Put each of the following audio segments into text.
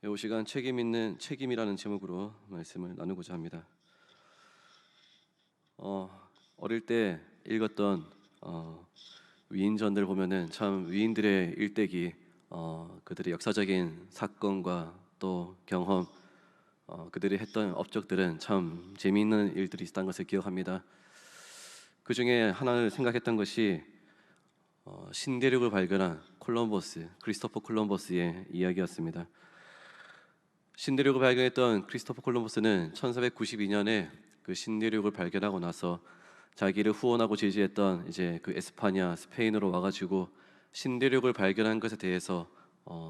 이 시간 책임 있는 책임이라는 제목으로 말씀을 나누고자 합니다. 어릴 때 읽었던 위인전들 보면은 참 위인들의 일대기, 그들의 역사적인 사건과 또 경험, 그들이 했던 업적들은 참 재미있는 일들이 있었다는 것을 기억합니다. 그 중에 하나를 생각했던 것이 신대륙을 발견한 크리스토퍼 콜럼버스의 이야기였습니다. 신대륙을 발견했던 크리스토퍼 콜럼버스는 1492년에 그 신대륙을 발견하고 나서 자기를 후원하고 지지했던 이제 그 에스파냐 스페인으로 와가지고 신대륙을 발견한 것에 대해서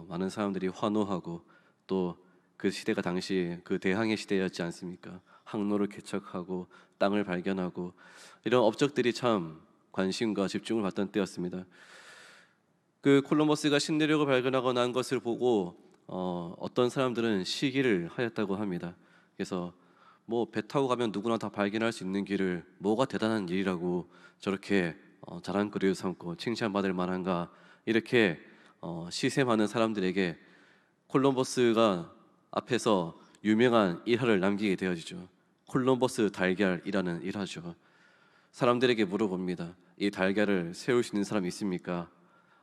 많은 사람들이 환호하고 또 그 시대가 당시 그 대항해 시대였지 않습니까? 항로를 개척하고 땅을 발견하고 이런 업적들이 참 관심과 집중을 받던 때였습니다. 그 콜럼버스가 신대륙을 발견하고 난 것을 보고 어떤 사람들은 시기를 하였다고 합니다. 그래서 뭐 배 타고 가면 누구나 다 발견할 수 있는 길을 뭐가 대단한 일이라고 저렇게 자랑거리를 삼고 칭찬받을 만한가 이렇게 시샘하는 사람들에게 콜럼버스가 앞에서 유명한 일화를 남기게 되어지죠. 콜럼버스 달걀이라는 일화죠. 사람들에게 물어봅니다. 이 달걀을 세울 수 있는 사람이 있습니까?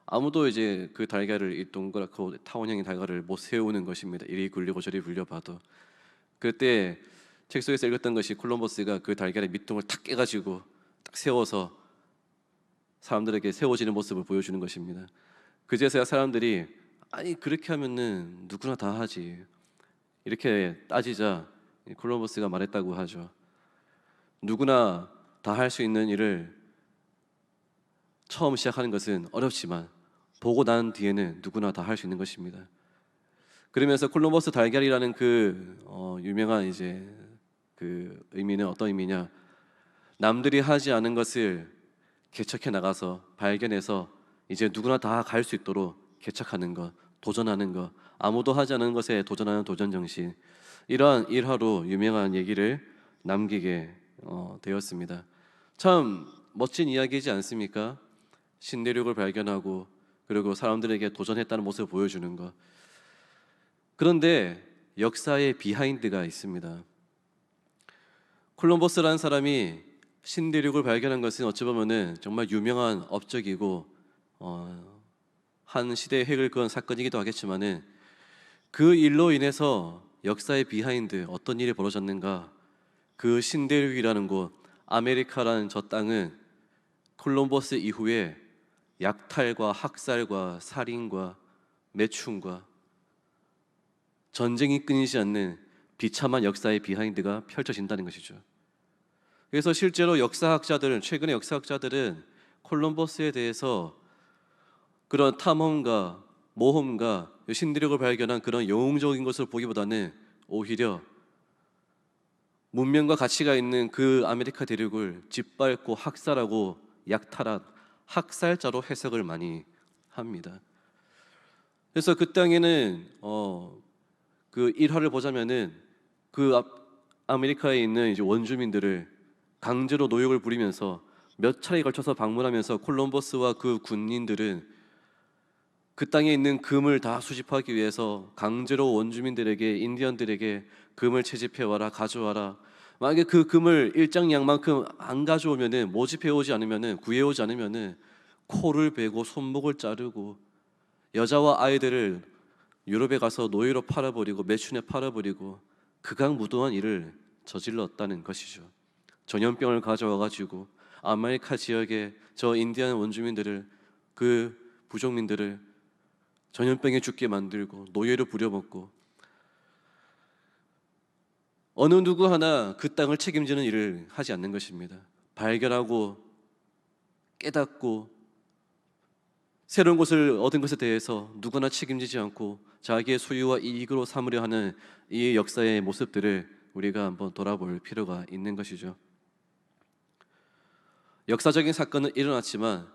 아무도 이제 그 달걀을 이 동그랗고 타원형의 달걀을 못 세우는 것입니다. 이리 굴리고 저리 굴려봐도. 그때 책 속에서 읽었던 것이 콜럼버스가 그 달걀의 밑둥을 탁 깨가지고 딱 세워서 사람들에게 세워지는 모습을 보여주는 것입니다. 그제서야 사람들이 아니 그렇게 하면은 누구나 다 하지 이렇게 따지자 콜럼버스가 말했다고 하죠. 누구나 다 할 수 있는 일을 처음 시작하는 것은 어렵지만 보고 난 뒤에는 누구나 다 할 수 있는 것입니다. 그러면서 콜럼버스 달걀이라는 그 유명한 이제 그 의미는 어떤 의미냐? 남들이 하지 않은 것을 개척해 나가서 발견해서 이제 누구나 다 갈 수 있도록 개척하는 것, 도전하는 것, 아무도 하지 않은 것에 도전하는 도전 정신, 이러한 일화로 유명한 얘기를 남기게 되었습니다. 참 멋진 이야기이지 않습니까? 신대륙을 발견하고 그리고 사람들에게 도전했다는 모습을 보여주는 것. 그런데 역사에 비하인드가 있습니다. 콜럼버스라는 사람이 신대륙을 발견한 것은 어찌 보면은 정말 유명한 업적이고 한 시대의 획을 그은 사건이기도 하겠지만은 그 일로 인해서 역사의 비하인드 어떤 일이 벌어졌는가? 그 신대륙이라는 곳, 아메리카라는 저 땅은 콜럼버스 이후에 약탈과 학살과 살인과 매춘과 전쟁이 끊이지 않는 비참한 역사의 비하인드가 펼쳐진다는 것이죠. 그래서 실제로 최근의 역사학자들은 콜럼버스에 대해서 그런 탐험가, 모험가, 신대륙을 발견한 그런 영웅적인 것을 보기보다는 오히려 문명과 가치가 있는 그 아메리카 대륙을 짓밟고 학살하고 약탈한 학살자로 해석을 많이 합니다. 그래서 그 땅에는 그 일화를 보자면은 그 아메리카에 있는 이제 원주민들을 강제로 노역을 부리면서 몇 차례에 걸쳐서 방문하면서 콜럼버스와 그 군인들은 그 땅에 있는 금을 다 수집하기 위해서 강제로 원주민들에게 인디언들에게 금을 채집해 와라 가져와라. 만약에 그 금을 일정량만큼 안 가져오면은 모집해 오지 않으면은 구해 오지 않으면은 코를 베고 손목을 자르고 여자와 아이들을 유럽에 가서 노예로 팔아버리고 매춘에 팔아버리고 극악무도한 일을 저질렀다는 것이죠. 전염병을 가져와 가지고 아메리카 지역의 저 인디안 원주민들을 그 부족민들을 전염병에 죽게 만들고 노예로 부려먹고 어느 누구 하나 그 땅을 책임지는 일을 하지 않는 것입니다. 발견하고 깨닫고 새로운 것을 얻은 것에 대해서 누구나 책임지지 않고 자기의 소유와 이익으로 삼으려 하는 이 역사의 모습들을 우리가 한번 돌아볼 필요가 있는 것이죠. 역사적인 사건은 일어났지만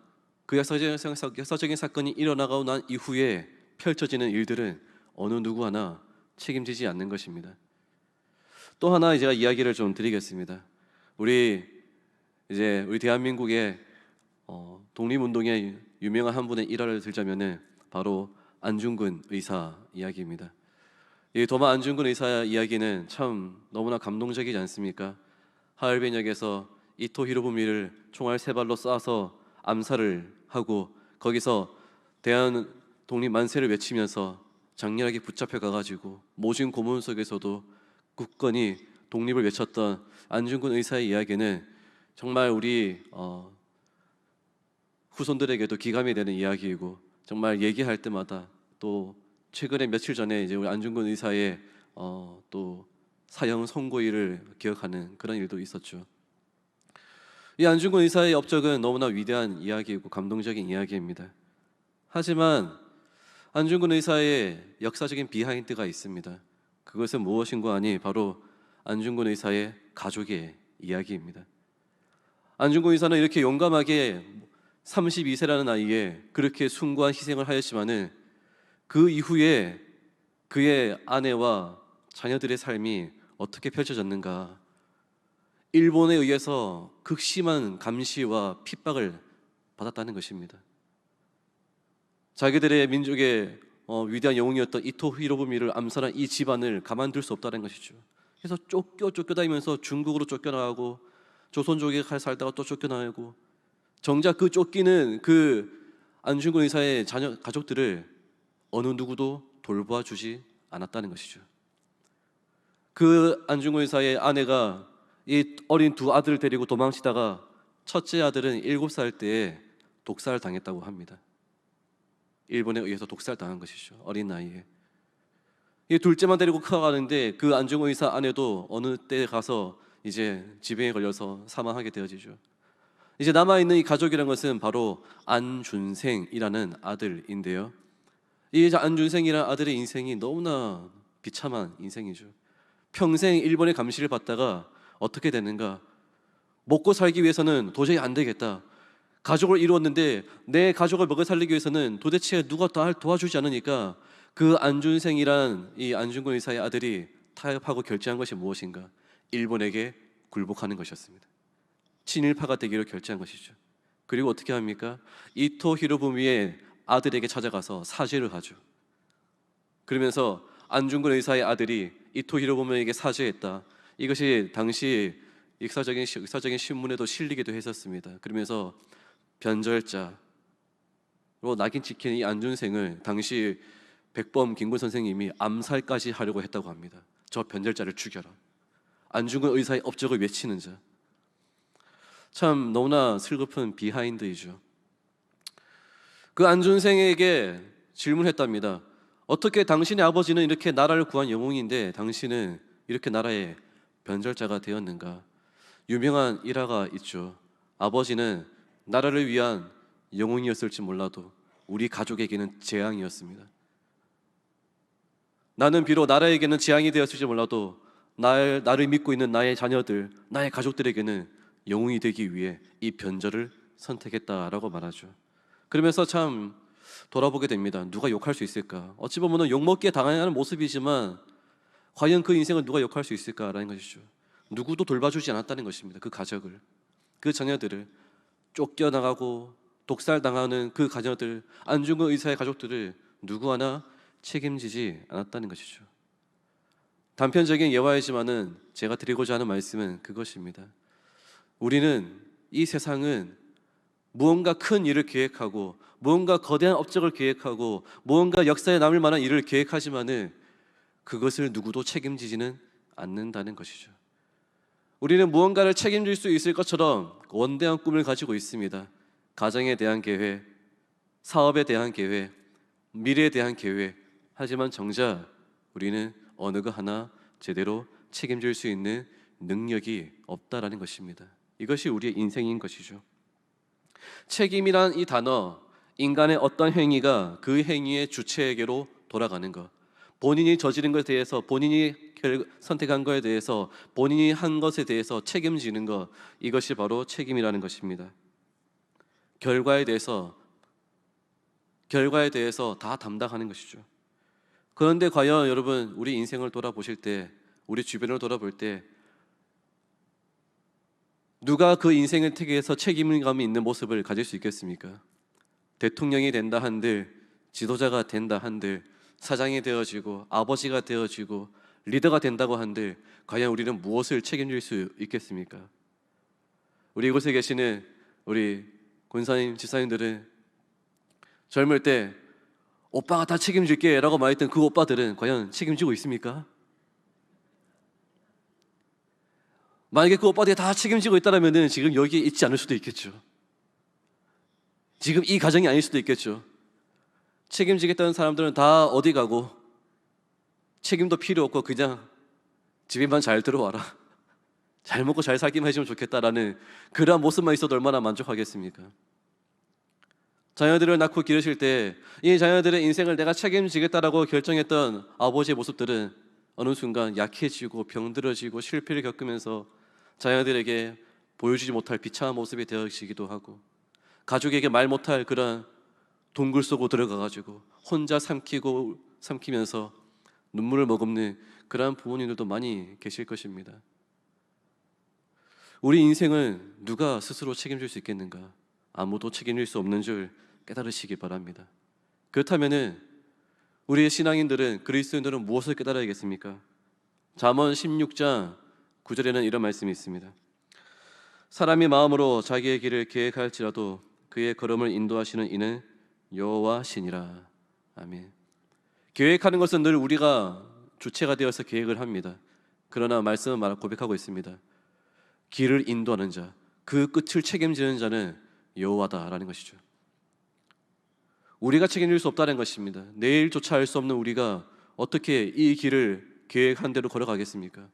그 역사적인 사건이 일어나고 난 이후에 펼쳐지는 일들은 어느 누구 하나 책임지지 않는 것입니다. 또 하나 제가 이야기를 좀 드리겠습니다. 우리 대한민국의 독립운동의 유명한 한 분의 일화를 들자면은 바로 안중근 의사 이야기입니다. 이 도마 안중근 의사 이야기는 참 너무나 감동적이지 않습니까? 하얼빈역에서 이토 히로부미를 총알 3발로 쏴서 암살을 하고 거기서 대한 독립 만세를 외치면서 장렬하게 붙잡혀 가가지고 모진 고문 속에서도 굳건히 독립을 외쳤던 안중근 의사의 이야기는 정말 우리 후손들에게도 기감이 되는 이야기이고, 정말 얘기할 때마다 또 최근에 며칠 전에 이제 우리 안중근 의사의 또 사형 선고일을 기억하는 그런 일도 있었죠. 이 안중근 의사의 업적은 너무나 위대한 이야기이고 감동적인 이야기입니다. 하지만 안중근 의사의 역사적인 비하인드가 있습니다. 그것은 무엇인가 하니 바로 안중근 의사의 가족의 이야기입니다. 안중근 의사는 이렇게 용감하게 32세라는 나이에 그렇게 숭고한 희생을 하였지만은 그 이후에 그의 아내와 자녀들의 삶이 어떻게 펼쳐졌는가? 일본에 의해서 극심한 감시와 핍박을 받았다는 것입니다. 자기들의 민족의 위대한 영웅이었던 이토 히로부미를 암살한 이 집안을 가만둘 수 없다는 것이죠. 그래서 쫓겨다니면서 중국으로 쫓겨나가고 조선족에 살다가 또 쫓겨나고, 정작 그 쫓기는 그 안중근 의사의 자녀 가족들을 어느 누구도 돌보아 주지 않았다는 것이죠. 그 안중근 의사의 아내가 이 어린 두 아들을 데리고 도망치다가 첫째 아들은 7살 때에 독살 당했다고 합니다. 일본에 의해서 독살당한 것이죠. 어린 나이에. 이 둘째만 데리고 커가는데 그 안중근 의사 아내도 어느 때 가서 이제 지병에 걸려서 사망하게 되어지죠. 이제 남아있는 이 가족이라는 것은 바로 안준생이라는 아들인데요. 이 안준생이라는 아들의 인생이 너무나 비참한 인생이죠. 평생 일본의 감시를 받다가 어떻게 됐는가? 먹고 살기 위해서는 도저히 안 되겠다. 가족을 이루었는데 내 가족을 먹여 살리기 위해서는 도대체 누가 날 도와주지 않으니까 그 안준생이란 이 안중근 의사의 아들이 타협하고 결정한 것이 무엇인가? 일본에게 굴복하는 것이었습니다. 친일파가 되기로 결정한 것이죠. 그리고 어떻게 합니까? 이토 히로부미의 아들에게 찾아가서 사죄를 하죠. 그러면서 안중근 의사의 아들이 이토 히로부미에게 사죄했다. 이것이 당시 역사적인 신문에도 실리기도 했었습니다. 그러면서 변절자로 낙인 찍힌 이 안준생을 당시 백범 김구 선생님이 암살까지 하려고 했다고 합니다. 저 변절자를 죽여라. 안중근 의사의 업적을 외치는 자. 참 너무나 슬픈 비하인드이죠. 그 안준생에게 질문했답니다. 어떻게 당신의 아버지는 이렇게 나라를 구한 영웅인데 당신은 이렇게 나라의 변절자가 되었는가? 유명한 일화가 있죠. 아버지는 나라를 위한 영웅이었을지 몰라도 우리 가족에게는 재앙이었습니다. 나는 비록 나라에게는 재앙이 되었을지 몰라도 나를 믿고 있는 나의 자녀들, 나의 가족들에게는 영웅이 되기 위해 이 변절을 선택했다라고 말하죠. 그러면서 참 돌아보게 됩니다. 누가 욕할 수 있을까? 어찌 보면 욕먹기에 당하는 모습이지만 과연 그 인생을 누가 욕할 수 있을까라는 것이죠. 누구도 돌봐주지 않았다는 것입니다. 그 가족을, 그 자녀들을, 쫓겨나가고 독살당하는 그 자녀들, 안중근 의사의 가족들을 누구 하나 책임지지 않았다는 것이죠. 단편적인 예화이지만은 제가 드리고자 하는 말씀은 그것입니다. 우리는 이 세상은 무언가 큰 일을 계획하고 무언가 거대한 업적을 계획하고 무언가 역사에 남을 만한 일을 계획하지만은 그것을 누구도 책임지지는 않는다는 것이죠. 우리는 무언가를 책임질 수 있을 것처럼 원대한 꿈을 가지고 있습니다. 가정에 대한 계획, 사업에 대한 계획, 미래에 대한 계획. 하지만 정작 우리는 어느 것 하나 제대로 책임질 수 있는 능력이 없다라는 것입니다. 이것이 우리의 인생인 것이죠. 책임이란 이 단어, 인간의 어떤 행위가 그 행위의 주체에게로 돌아가는 것, 본인이 저지른 것에 대해서, 본인이 선택한 것에 대해서, 본인이 한 것에 대해서 책임지는 것, 이것이 바로 책임이라는 것입니다. 결과에 대해서 다 담당하는 것이죠. 그런데 과연 여러분, 우리 인생을 돌아보실 때, 우리 주변을 돌아볼 때 누가 그 인생을 택해서 책임감이 있는 모습을 가질 수 있겠습니까? 대통령이 된다 한들, 지도자가 된다 한들, 사장이 되어지고 아버지가 되어지고 리더가 된다고 한들 과연 우리는 무엇을 책임질 수 있겠습니까? 우리 이곳에 계시는 우리 권사님, 집사님들은 젊을 때 오빠가 다 책임질게 라고 말했던 그 오빠들은 과연 책임지고 있습니까? 만약에 그 오빠들이 다 책임지고 있다면 지금 여기에 있지 않을 수도 있겠죠. 지금 이 가정이 아닐 수도 있겠죠. 책임지겠다는 사람들은 다 어디 가고 책임도 필요 없고 그냥 집에만 잘 들어와라, 잘 먹고 잘 살기만 해주면 좋겠다라는 그러한 모습만 있어도 얼마나 만족하겠습니까? 자녀들을 낳고 기르실 때 이 자녀들의 인생을 내가 책임지겠다라고 결정했던 아버지의 모습들은 어느 순간 약해지고 병들어지고 실패를 겪으면서 자녀들에게 보여주지 못할 비참한 모습이 되어지기도 하고, 가족에게 말 못할 그런 동굴 속으로 들어가가지고 혼자 삼키면서 눈물을 머금는 그러한 부모님들도 많이 계실 것입니다. 우리 인생은 누가 스스로 책임질 수 있겠는가? 아무도 책임질 수 없는 줄 깨달으시기 바랍니다. 그렇다면은 우리의 신앙인들은, 그리스도인들은 무엇을 깨달아야겠습니까? 잠언 16장 9절에는 이런 말씀이 있습니다. 사람이 마음으로 자기의 길을 계획할지라도 그의 걸음을 인도하시는 이는 여호와시니라. 아멘. 계획하는 것은 늘 우리가 주체가 되어서 계획을 합니다. 그러나 말씀은 고백하고 있습니다. 길을 인도하는 자, 그 끝을 책임지는 자는 여호와다라는 것이죠. 우리가 책임질 수 없다는 것입니다. 내일조차 알 수 없는 우리가 어떻게 이 길을 계획한 대로 걸어가겠습니까?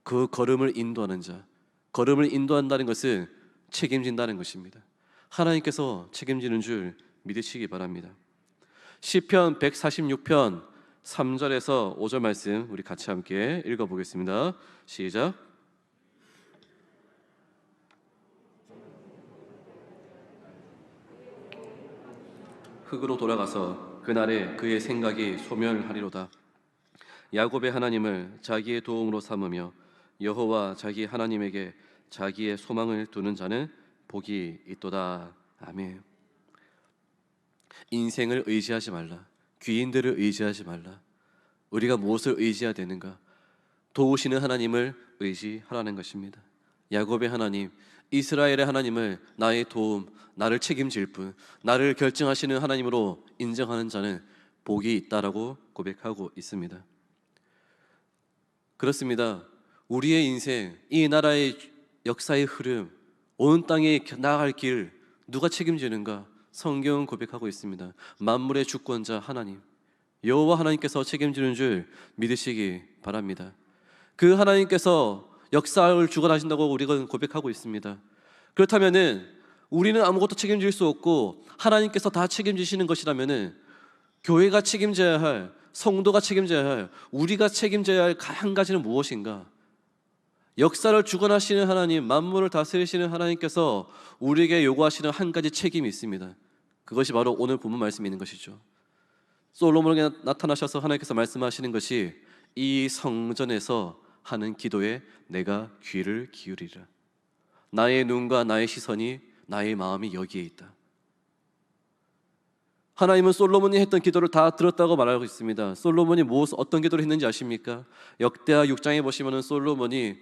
그 걸음을 인도하는 자, 걸음을 인도한다는 것은 책임진다는 것입니다. 하나님께서 책임지는 줄 믿으시기 바랍니다. 시편 146편 3절에서 5절 말씀 우리 같이 함께 읽어보겠습니다. 시작. 흙으로 돌아가서 그날에 그의 생각이 소멸하리로다. 야곱의 하나님을 자기의 도움으로 삼으며 여호와 자기 하나님에게 자기의 소망을 두는 자는 복이 있도다. 아멘. 인생을 의지하지 말라. 귀인들을 의지하지 말라. 우리가 무엇을 의지해야 되는가? 도우시는 하나님을 의지하라는 것입니다. 야곱의 하나님, 이스라엘의 하나님을 나의 도움, 나를 책임질 분, 나를 결정하시는 하나님으로 인정하는 자는 복이 있다라고 고백하고 있습니다. 그렇습니다. 우리의 인생, 이 나라의 역사의 흐름, 온 땅에 나아갈 길 누가 책임지는가? 성경은 고백하고 있습니다. 만물의 주권자 하나님, 여호와 하나님께서 책임지는 줄 믿으시기 바랍니다. 그 하나님께서 역사를 주관하신다고 우리가 고백하고 있습니다. 그렇다면은 우리는 아무것도 책임질 수 없고 하나님께서 다 책임지시는 것이라면은 교회가 책임져야 할, 성도가 책임져야 할, 우리가 책임져야 할 한 가지는 무엇인가? 역사를 주관하시는 하나님, 만물을 다스리시는 하나님께서 우리에게 요구하시는 한 가지 책임이 있습니다. 그것이 바로 오늘 본문 말씀에 있는 것이죠. 솔로몬에게 나타나셔서 하나님께서 말씀하시는 것이 이 성전에서 하는 기도에 내가 귀를 기울이리라. 나의 눈과 나의 시선이, 나의 마음이 여기에 있다. 하나님은 솔로몬이 했던 기도를 다 들었다고 말하고 있습니다. 솔로몬이 어떤 기도를 했는지 아십니까? 역대하 6장에 보시면 솔로몬이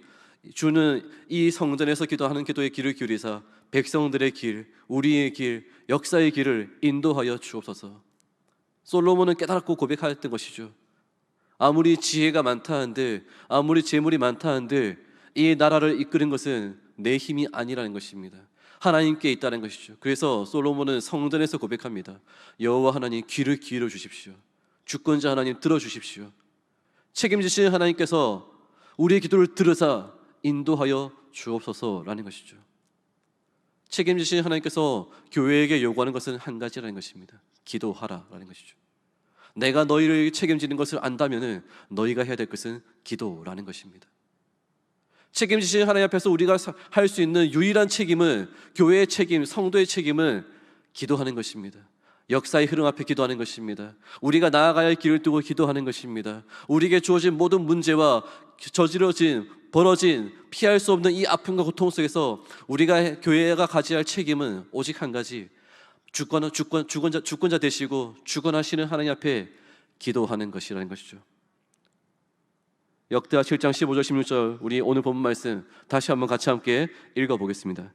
주는 이 성전에서 기도하는 기도에 귀를 기울이사 백성들의 길, 우리의 길, 역사의 길을 인도하여 주옵소서. 솔로몬은 깨달았고 고백하였던 것이죠. 아무리 지혜가 많다 한들, 아무리 재물이 많다 한들 이 나라를 이끄는 것은 내 힘이 아니라는 것입니다. 하나님께 있다는 것이죠. 그래서 솔로몬은 성전에서 고백합니다. 여호와 하나님 귀를 기울여 주십시오. 주권자 하나님 들어주십시오. 책임지시는 하나님께서 우리의 기도를 들으사 인도하여 주옵소서라는 것이죠. 책임지시는 하나님께서 교회에게 요구하는 것은 한 가지라는 것입니다. 기도하라라는 것이죠. 내가 너희를 책임지는 것을 안다면 너희가 해야 될 것은 기도라는 것입니다. 책임지시는 하나님 앞에서 우리가 할 수 있는 유일한 책임은, 교회의 책임, 성도의 책임은 기도하는 것입니다. 역사의 흐름 앞에 기도하는 것입니다. 우리가 나아가야 할 길을 두고 기도하는 것입니다. 우리에게 주어진 모든 문제와 벌어진 피할 수 없는 이 아픔과 고통 속에서 우리가 교회가 가져야 할 책임은 오직 한 가지, 주권자 되시고 주권하시는 하나님 앞에 기도하는 것이라는 것이죠. 역대하 7장 15절 16절 우리 오늘 본문 말씀 다시 한번 같이 함께 읽어보겠습니다.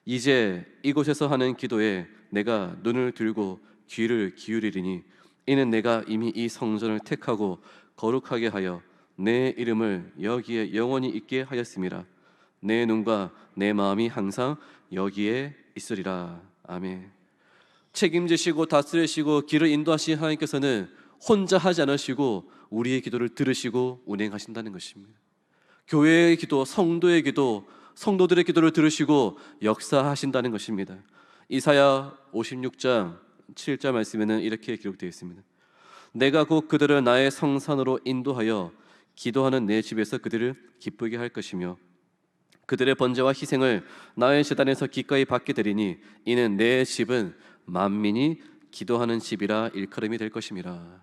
이제 이곳에서 하는 기도에 내가 눈을 들고 귀를 기울이리니 이는 내가 이미 이 성전을 택하고 거룩하게 하여 내 이름을 여기에 영원히 있게 하였음이라. 내 눈과 내 마음이 항상 여기에 있으리라. 아멘. 책임지시고 다스리시고 길을 인도하신 하나님께서는 혼자 하지 않으시고 우리의 기도를 들으시고 운행하신다는 것입니다. 교회의 기도, 성도의 기도, 성도들의 기도를 들으시고 역사하신다는 것입니다. 이사야 56장 7절 말씀에는 이렇게 기록되어 있습니다. 내가 곧 그들을 나의 성산으로 인도하여 기도하는 내 집에서 그들을 기쁘게 할 것이며 그들의 번제와 희생을 나의 제단에서 기꺼이 받게 되리니 이는 내 집은 만민이 기도하는 집이라 일컬음이 될 것임이라.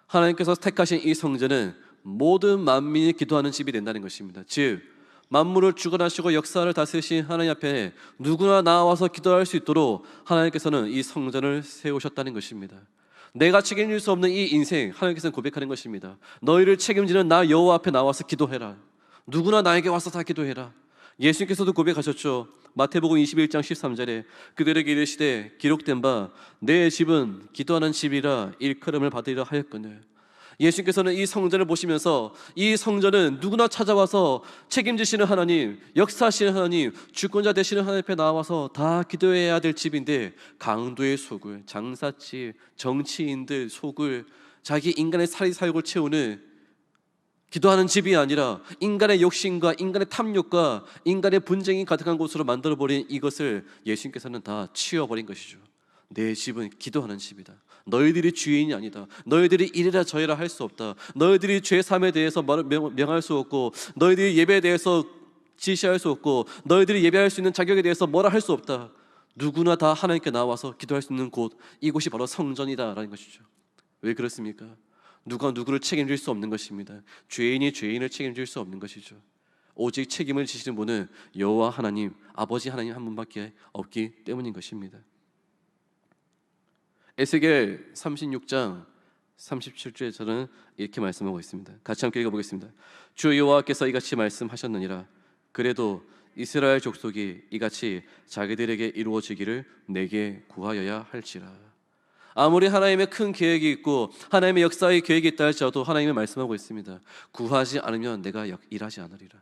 하나님께서 택하신 이 성전은 모든 만민이 기도하는 집이 된다는 것입니다. 즉 만물을 주관하시고 역사를 다스리신 하나님 앞에 누구나 나와서 기도할 수 있도록 하나님께서는 이 성전을 세우셨다는 것입니다. 내가 책임질 수 없는 이 인생, 하나님께서는 고백하는 것입니다. 너희를 책임지는 나 여호와 앞에 나와서 기도해라. 누구나 나에게 와서 다 기도해라. 예수님께서도 고백하셨죠. 마태복음 21장 13절에 그들에게 이르시되 기록된 바 내 집은 기도하는 집이라 일컬음을 받으리라 하였거늘. 예수님께서는 이 성전을 보시면서 이 성전은 누구나 찾아와서 책임지시는 하나님, 역사하시는 하나님, 주권자 되시는 하나님 앞에 나와서 다 기도해야 될 집인데 강도의 속을, 장사치, 정치인들 속을, 자기 인간의 사리사욕을 채우는 기도하는 집이 아니라 인간의 욕심과 인간의 탐욕과 인간의 분쟁이 가득한 곳으로 만들어버린 이것을 예수님께서는 다 치워버린 것이죠. 내 집은 기도하는 집이다. 너희들이 주인이 아니다. 너희들이 이래라 저래라 할 수 없다. 너희들이 죄 사함에 대해서 명할 수 없고 너희들이 예배에 대해서 지시할 수 없고 너희들이 예배할 수 있는 자격에 대해서 뭐라 할 수 없다. 누구나 다 하나님께 나와서 기도할 수 있는 곳, 이곳이 바로 성전이다라는 것이죠. 왜 그렇습니까? 누가 누구를 책임질 수 없는 것입니다. 죄인이 죄인을 책임질 수 없는 것이죠. 오직 책임을 지시는 분은 여호와 하나님, 아버지 하나님 한 분밖에 없기 때문인 것입니다. 에스겔 36장 37절에 저는 이렇게 말씀하고 있습니다. 같이 함께 읽어보겠습니다. 주 여호와께서 이같이 말씀하셨느니라. 그래도 이스라엘 족속이 이같이 자기들에게 이루어지기를 내게 구하여야 할지라. 아무리 하나님의 큰 계획이 있고 하나님의 역사의 계획이 있다 할지라도 하나님이 말씀하고 있습니다. 구하지 않으면 내가 일하지 않으리라.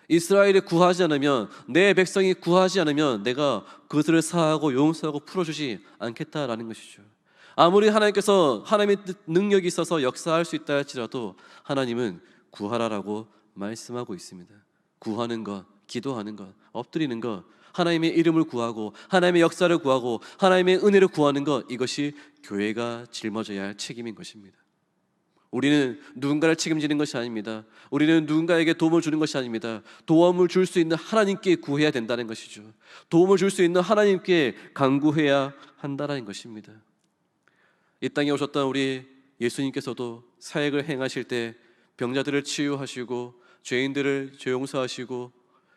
이스라엘이 구하지 않으면, 내 백성이 구하지 않으면 내가 그들을 사하고 용서하고 풀어주지 않겠다라는 것이죠. 아무리 하나님께서 하나님의 능력이 있어서 역사할 수 있다 할지라도 하나님은 구하라라고 말씀하고 있습니다. 구하는 것, 기도하는 것, 엎드리는 것, 하나님의 이름을 구하고 하나님의 역사를 구하고 하나님의 은혜를 구하는 것, 이것이 교회가 짊어져야 할 책임인 것입니다. 우리는 누군가를 책임지는 것이 아닙니다. 우리는 누군가에게 도움을 주는 것이 아닙니다. 도움을 줄 수 있는 하나님께 구해야 된다는 것이죠. 도움을 줄 수 있는 하나님께 간구해야 한다는 것입니다. 이 땅에 오셨던 우리 예수님께서도 사역을 행하실 때 병자들을 치유하시고 죄인들을 죄 용서하시고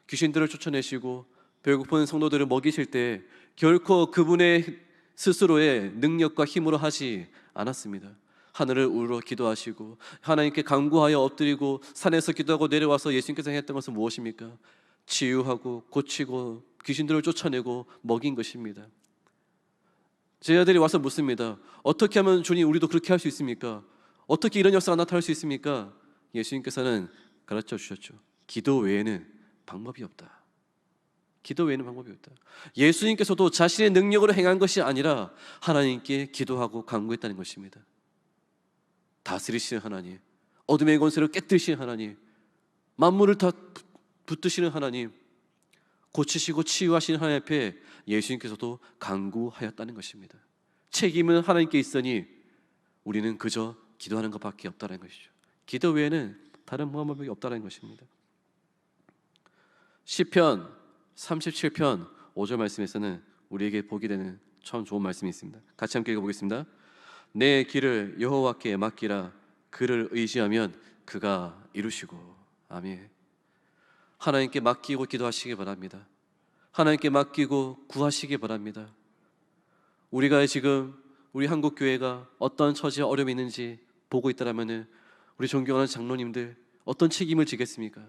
귀신들을 쫓아내시고 배고픈 성도들을 먹이실 때 결코 그분의 스스로의 능력과 힘으로 하지 않았습니다. 하늘을 우러러 기도하시고 하나님께 간구하여 엎드리고 산에서 기도하고 내려와서 예수님께서 했던 것은 무엇입니까? 치유하고 고치고 귀신들을 쫓아내고 먹인 것입니다. 제자들이 와서 묻습니다. 어떻게 하면 주님 우리도 그렇게 할 수 있습니까? 어떻게 이런 역사가 나타날 수 있습니까? 예수님께서는 가르쳐 주셨죠. 기도 외에는 방법이 없다. 기도 외에는 방법이 없다. 예수님께서도 자신의 능력으로 행한 것이 아니라 하나님께 기도하고 간구했다는 것입니다. 다스리시는 하나님, 어둠의 권세를 깨뜨리시는 하나님, 만물을 다 붙드시는 하나님, 고치시고 치유하시는 하나님 앞에 예수님께서도 간구하였다는 것입니다. 책임은 하나님께 있으니 우리는 그저 기도하는 것밖에 없다는 것이죠. 기도 외에는 다른 방법이 없다는 것입니다. 시편 37편 5절 말씀에서는 우리에게 복이 되는 참 좋은 말씀이 있습니다. 같이 함께 읽어보겠습니다. 내 길을 여호와께 맡기라. 그를 의지하면 그가 이루시고. 아멘. 하나님께 맡기고 기도하시기 바랍니다. 하나님께 맡기고 구하시기 바랍니다. 우리가 지금 우리 한국 교회가 어떤 처지와 어려움이 있는지 보고 있다라면은 우리 존경하는 장로님들 어떤 책임을 지겠습니까?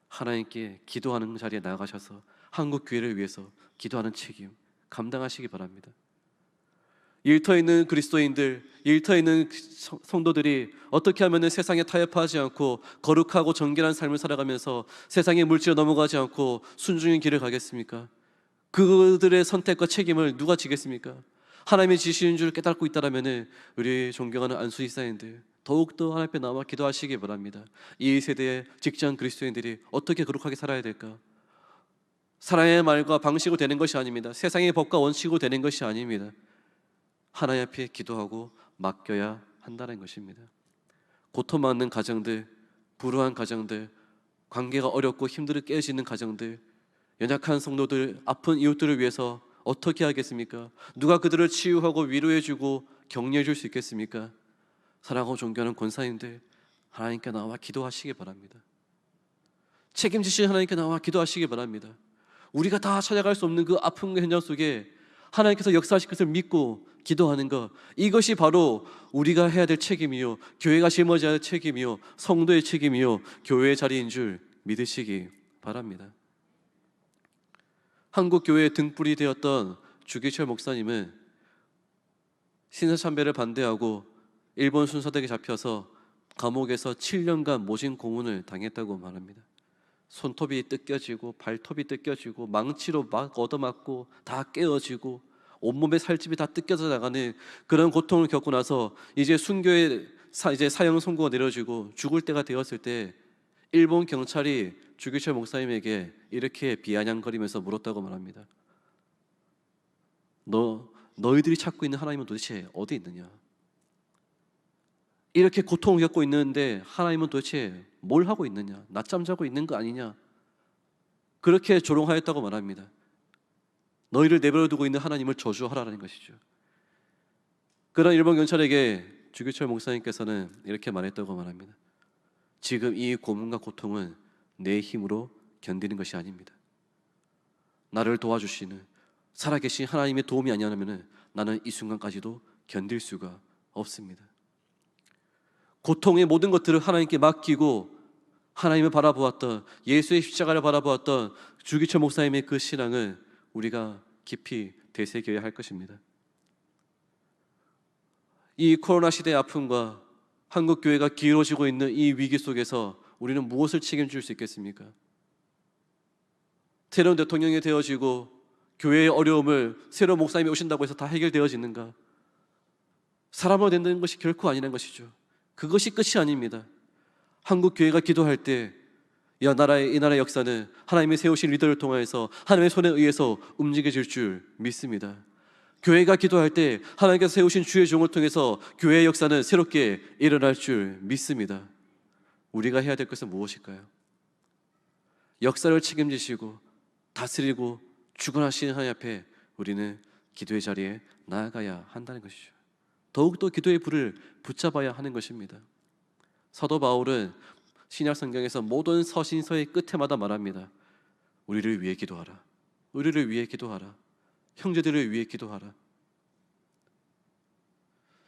하나님께 기도하는 자리에 나아가셔서 한국 교회를 위해서 기도하는 책임 감당하시기 바랍니다. 일터에 있는 그리스도인들, 일터에 있는 성도들이 어떻게 하면 세상에 타협하지 않고 거룩하고 정결한 삶을 살아가면서 세상의 물질에 넘어가지 않고 순종의 길을 가겠습니까? 그들의 선택과 책임을 누가 지겠습니까? 하나님이 지시는 줄 깨닫고 있다라면 우리 존경하는 안수 이사님들 더욱더 하나님 앞에 나와 기도하시기 바랍니다. 이 세대의 직장 그리스도인들이 어떻게 거룩하게 살아야 될까? 사람의 말과 방식으로 되는 것이 아닙니다. 세상의 법과 원칙으로 되는 것이 아닙니다. 하나님 앞에 기도하고 맡겨야 한다는 것입니다. 고통받는 가정들, 불우한 가정들, 관계가 어렵고 힘들게 깨어지는 가정들, 연약한 성도들, 아픈 이웃들을 위해서 어떻게 하겠습니까? 누가 그들을 치유하고 위로해주고 격려해줄 수 있겠습니까? 사랑하고 존경하는 권사님들, 하나님께 나와 기도하시기 바랍니다. 책임지신 하나님께 나와 기도하시기 바랍니다. 우리가 다 찾아갈 수 없는 그 아픈 현장 속에 하나님께서 역사하실 것을 믿고 기도하는 것, 이것이 바로 우리가 해야 될 책임이요, 교회가 짊어져야 할 책임이요, 성도의 책임이요, 교회의 자리인 줄 믿으시기 바랍니다. 한국 교회의 등불이 되었던 주기철 목사님은 신사참배를 반대하고 일본 순사대에 잡혀서 감옥에서 7년간 모진 고문을 당했다고 말합니다. 손톱이 뜯겨지고 발톱이 뜯겨지고 망치로 막 얻어맞고 다 깨어지고 온몸에 살집이 다 뜯겨져 나가는 그런 고통을 겪고 나서 이제 순교의 이제 사형 선고가 내려지고 죽을 때가 되었을 때 일본 경찰이 주기철 목사님에게 이렇게 비아냥거리면서 물었다고 말합니다. 너희들이 찾고 있는 하나님은 도대체 어디 있느냐? 이렇게 고통을 겪고 있는데 하나님은 도대체 뭘 하고 있느냐? 낮잠 자고 있는 거 아니냐? 그렇게 조롱하였다고 말합니다. 너희를 내버려 두고 있는 하나님을 저주하라는 것이죠. 그런 일본 경찰에게 주기철 목사님께서는 이렇게 말했다고 말합니다. 지금 이 고문과 고통은 내 힘으로 견디는 것이 아닙니다. 나를 도와주시는 살아계신 하나님의 도움이 아니라면 나는 이 순간까지도 견딜 수가 없습니다. 고통의 모든 것들을 하나님께 맡기고 하나님을 바라보았던, 예수의 십자가를 바라보았던 주기철 목사님의 그 신앙을 우리가 깊이 되새겨야 할 것입니다. 이 코로나 시대의 아픔과 한국 교회가 길어지고 있는 이 위기 속에서 우리는 무엇을 책임질 수 있겠습니까? 새로운 대통령이 되어지고 교회의 어려움을 새로운 목사님이 오신다고 해서 다 해결되어지는가? 사람으로 된다는 것이 결코 아니라는 것이죠. 그것이 끝이 아닙니다. 한국 교회가 기도할 때 이 나라의 역사는 하나님이 세우신 리더를 통해서 하나님의 손에 의해서 움직여질 줄 믿습니다. 교회가 기도할 때 하나님께서 세우신 주의 종을 통해서 교회의 역사는 새롭게 일어날 줄 믿습니다. 우리가 해야 될 것은 무엇일까요? 역사를 책임지시고 다스리고 주관하시는 하나님 앞에 우리는 기도의 자리에 나아가야 한다는 것이죠. 더욱더 기도의 불을 붙잡아야 하는 것입니다. 사도 바울은 신약 성경에서 모든 서신서의 끝에마다 말합니다. 우리를 위해 기도하라. 우리를 위해 기도하라. 형제들을 위해 기도하라.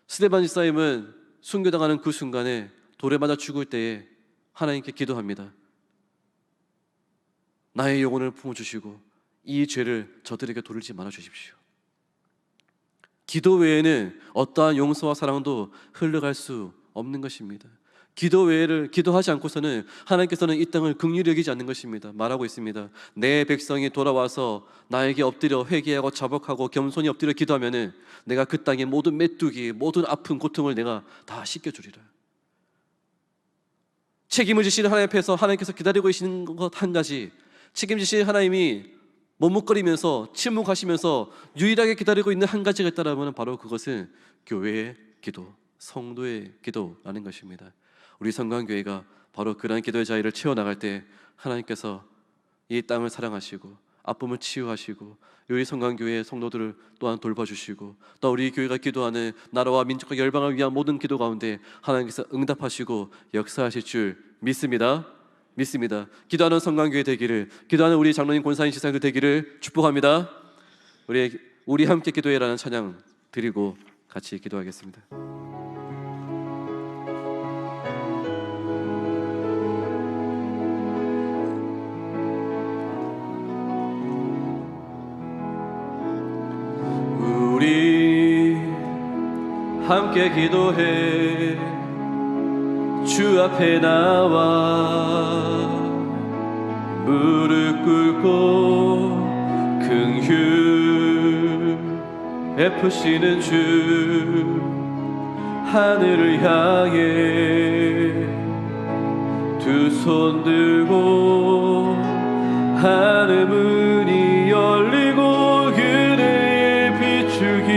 스데반 집사님은 순교당하는 그 순간에 돌에 맞아 죽을 때에 하나님께 기도합니다. 나의 영혼을 품어주시고 이 죄를 저들에게 돌리지 말아 주십시오. 기도 외에는 어떠한 용서와 사랑도 흘러갈 수 없는 것입니다. 기도 외에를 기도하지 않고서는 하나님께서는 이 땅을 긍휼히 여기지 않는 것입니다. 말하고 있습니다. 내 백성이 돌아와서 나에게 엎드려 회개하고 자복하고 겸손히 엎드려 기도하면은 내가 그 땅의 모든 메뚜기, 모든 아픈 고통을 내가 다 씻겨주리라. 책임을 지시는 하나님 앞에서 하나님께서 기다리고 계시는 것 한 가지, 책임지시는 하나님이 머뭇거리면서 침묵하시면서 유일하게 기다리고 있는 한 가지가 있다면 바로 그것은 교회의 기도, 성도의 기도라는 것입니다. 우리 성광교회가 바로 그러한 기도의 자리를 채워나갈 때 하나님께서 이 땅을 사랑하시고 아픔을 치유하시고 우리 성광교회의 성도들을 또한 돌봐주시고 또 우리 교회가 기도하는 나라와 민족과 열방을 위한 모든 기도 가운데 하나님께서 응답하시고 역사하실 줄 믿습니다. 기도하는 성광교회 되기를, 기도하는 우리 장로님 권사님 지사님들 되기를 축복합니다. 우리 함께 기도해라는 찬양 드리고 같이 기도하겠습니다. 우리 함께 기도해 주 앞에 나와 무릎 꿇고 긍휼 베푸시는 주 하늘을 향해 두 손 들고 하늘 문이 열리고 그대의 비추기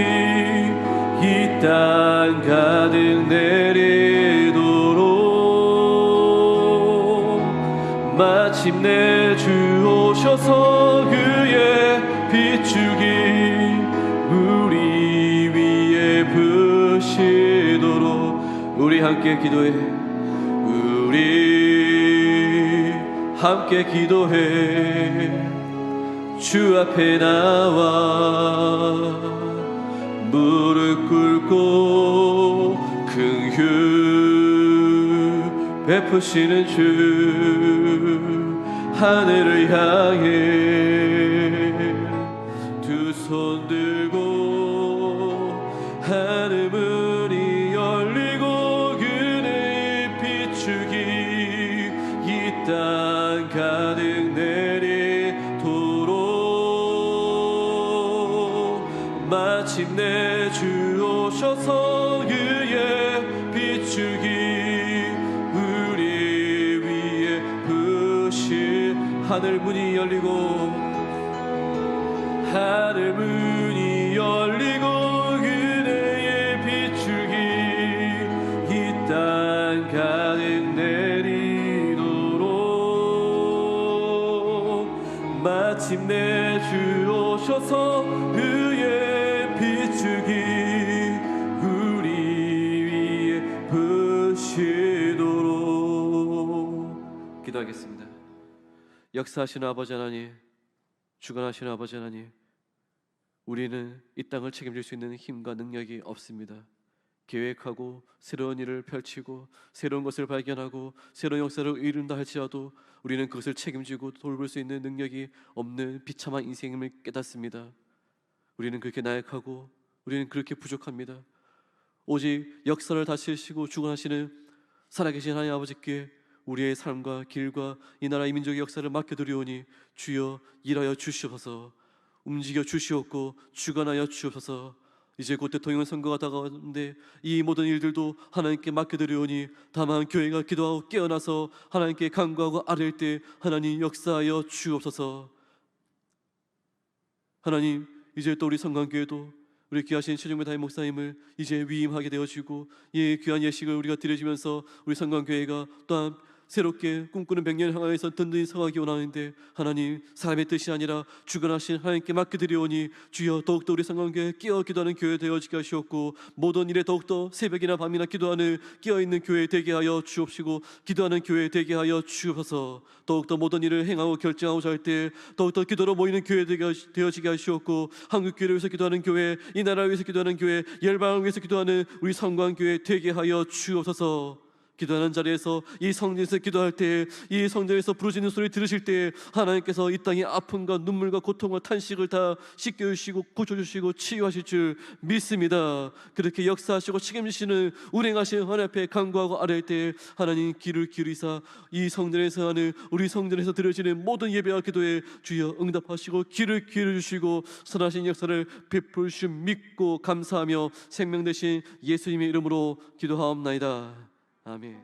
이 땅 가득 내리도록 마침내 주 오셔서 그의 비추기 우리 위에 부시도록 우리 함께 기도해 우리 함께 기도해 주 앞에 나와 무릎 꿇고 긍휼 베푸시는 주 하늘을 향해 두 손 들고 하늘 문이 열리고 그네의 비추기 이 땅 가득 내리도록 마침내 주 오셔서 그의 비추기 우리 위에 부실 하늘 문이 열리고 하늘 문이 열리고 그네의 비추기 이 땅 가득 내리도록 마침내 주 오셔서 그의 비추기 우리 위에 부시도록 기도하겠습니다. 역사하시는 아버지 하나님, 주관하시는 아버지 하나님, 우리는 이 땅을 책임질 수 있는 힘과 능력이 없습니다. 계획하고 새로운 일을 펼치고 새로운 것을 발견하고 새로운 역사를 이룬다 할지라도 우리는 그것을 책임지고 돌볼 수 있는 능력이 없는 비참한 인생임을 깨닫습니다. 우리는 그렇게 나약하고 우리는 그렇게 부족합니다. 오직 역사를 다스리시고 주관하시는 살아계신 하나님 아버지께 우리의 삶과 길과 이 나라 이 민족의 역사를 맡겨드리오니 주여 일하여 주시옵소서. 움직여 주시옵고 주관하여 주옵소서. 이제 곧 대통령 선거가 다가오는데 이 모든 일들도 하나님께 맡겨드리오니 다만 교회가 기도하고 깨어나서 하나님께 간구하고 아뢰일 때 하나님 역사하여 주옵소서. 하나님, 이제 또 우리 성강교회도 우리 귀하신 최정배 담임 목사님을 이제 위임하게 되어지고 이 귀한 예식을 우리가 드려지면서 우리 성강교회가 또한 새롭게 꿈꾸는 100년을 향하여서 든든히 서가기 원하는데 하나님, 사람의 뜻이 아니라 주관하신 하나님께 맡겨드리오니 주여 더욱더 우리 성강교회 깨어 기도하는 교회 되어지게 하시옵고 모든 일에 더욱더 새벽이나 밤이나 기도하는 깨어있는 교회 되게 하여 주옵시고 기도하는 교회 되게 하여 주옵소서. 더욱더 모든 일을 행하고 결정하고자 할 때 더욱더 기도로 모이는 교회 되어지게 하시옵고 한국교회를 위해서 기도하는 교회, 이 나라를 위해서 기도하는 교회, 열방을 위해서 기도하는 우리 성강교회 되게 하여 주옵소서. 기도하는 자리에서 이 성전에서 기도할 때 이 성전에서 부르짖는 소리 들으실 때 하나님께서 이 땅의 아픔과 눈물과 고통과 탄식을 다 씻겨주시고 고쳐주시고 치유하실 줄 믿습니다. 그렇게 역사하시고 책임지시는 운행하신 하나님 앞에 간구하고 아뢰일 때 하나님 귀를 기울이사 이 성전에서 하는 우리 성전에서 드려지는 모든 예배와 기도에 주여 응답하시고 귀를 기울여주시고 선하신 역사를 베풀 줄 믿고 감사하며 생명 되신 예수님의 이름으로 기도하옵나이다. 아멘.